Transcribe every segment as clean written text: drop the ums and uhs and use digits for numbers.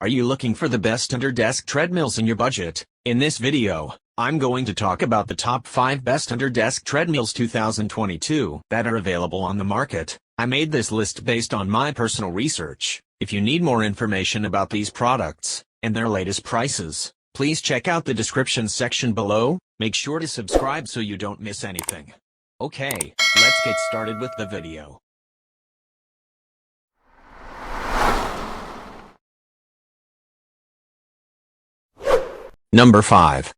Are you looking for the best under-desk treadmills in your budget? In this video, I'm going to talk about the top 5 best under-desk treadmills 2022 that are available on the market. I made this list based on my personal research. If you need more information about these products and their latest prices, please check out the description section below. Make sure to subscribe so you don't miss anything. Okay, let's get started with the video. Number 5.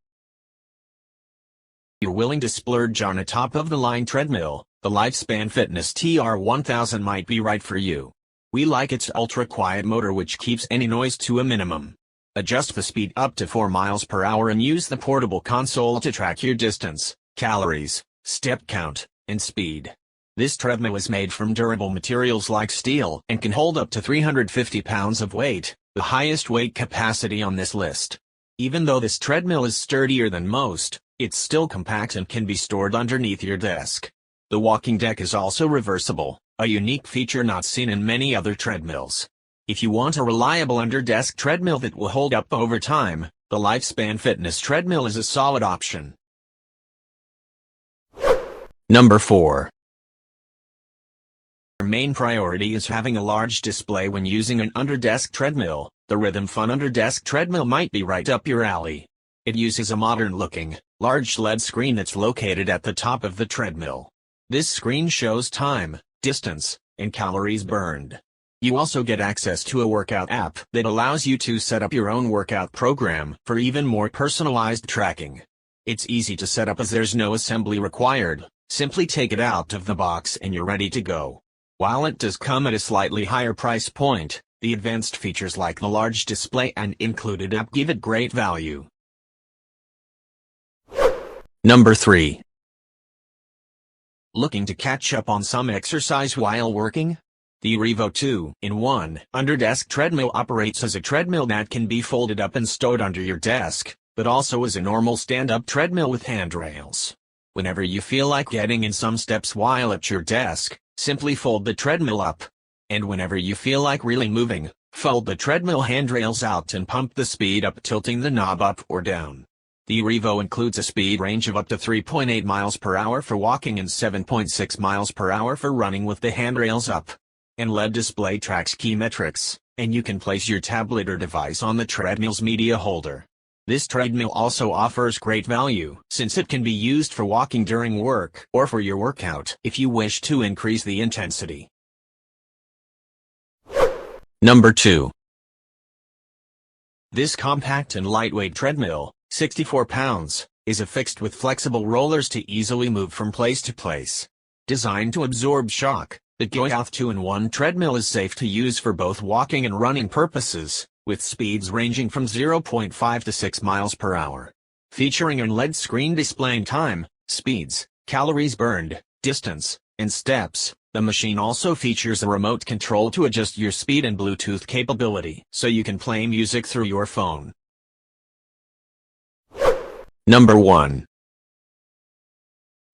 You're willing to splurge on a top-of-the-line treadmill? The Lifespan Fitness TR1000 might be right for you. We like its ultra-quiet motor which keeps any noise to a minimum. Adjust the speed up to 4 miles per hour and use the portable console to track your distance, calories, step count, and speed. This treadmill is made from durable materials like steel and can hold up to 350 pounds of weight, the highest weight capacity on this list. Even though this treadmill is sturdier than most, it's still compact and can be stored underneath your desk. The walking deck is also reversible, a unique feature not seen in many other treadmills. If you want a reliable under-desk treadmill that will hold up over time, the Lifespan Fitness treadmill is a solid option. Number 4. Your main priority is having a large display when using an under-desk treadmill. The Rhythm Fun under-desk treadmill might be right up your alley. It uses a modern-looking, large LED screen that's located at the top of the treadmill. This screen shows time, distance, and calories burned. You also get access to a workout app that allows you to set up your own workout program for even more personalized tracking. It's easy to set up as there's no assembly required. Simply take it out of the box and you're ready to go. While it does come at a slightly higher price point, the advanced features like the large display and included app give it great value. Number 3. Looking to catch up on some exercise while working? The Revo 2-in-1 under-desk treadmill operates as a treadmill that can be folded up and stowed under your desk, but also as a normal stand-up treadmill with handrails. Whenever you feel like getting in some steps while at your desk, simply fold the treadmill up. And whenever you feel like really moving, fold the treadmill handrails out and pump the speed up, tilting the knob up or down. The Revo includes a speed range of up to 3.8 miles per hour for walking and 7.6 miles per hour for running with the handrails up. And LED display tracks key metrics, and you can place your tablet or device on the treadmill's media holder. This treadmill also offers great value, since it can be used for walking during work or for your workout if you wish to increase the intensity. Number 2. This compact and lightweight treadmill, 64 pounds, is affixed with flexible rollers to easily move from place to place. Designed to absorb shock, the Goyath 2-in-1 treadmill is safe to use for both walking and running purposes, with speeds ranging from 0.5 to 6 miles per hour. Featuring an LED screen displaying time, speeds, calories burned, distance, and steps, the machine also features a remote control to adjust your speed and Bluetooth capability, so you can play music through your phone. Number 1.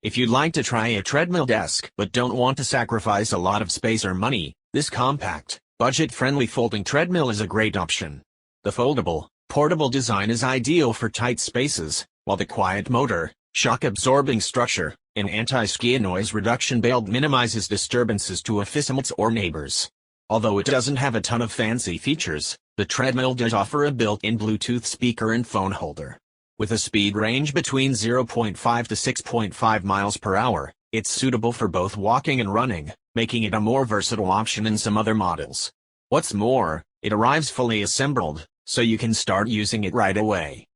If you'd like to try a treadmill desk but don't want to sacrifice a lot of space or money, this compact, budget-friendly folding treadmill is a great option. The foldable, portable design is ideal for tight spaces, while the quiet motor, shock-absorbing structure, and anti-skid noise reduction belt minimizes disturbances to officials or neighbors. Although it doesn't have a ton of fancy features, the treadmill does offer a built-in Bluetooth speaker and phone holder. With a speed range between 0.5 to 6.5 miles per hour, it's suitable for both walking and running, making it a more versatile option than some other models. What's more, it arrives fully assembled, so you can start using it right away.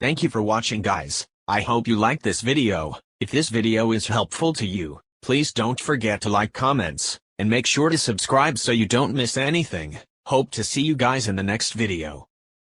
Thank you for watching, guys. I hope you liked this video. If this video is helpful to you, please don't forget to like, comments, and make sure to subscribe so you don't miss anything. Hope to see you guys in the next video.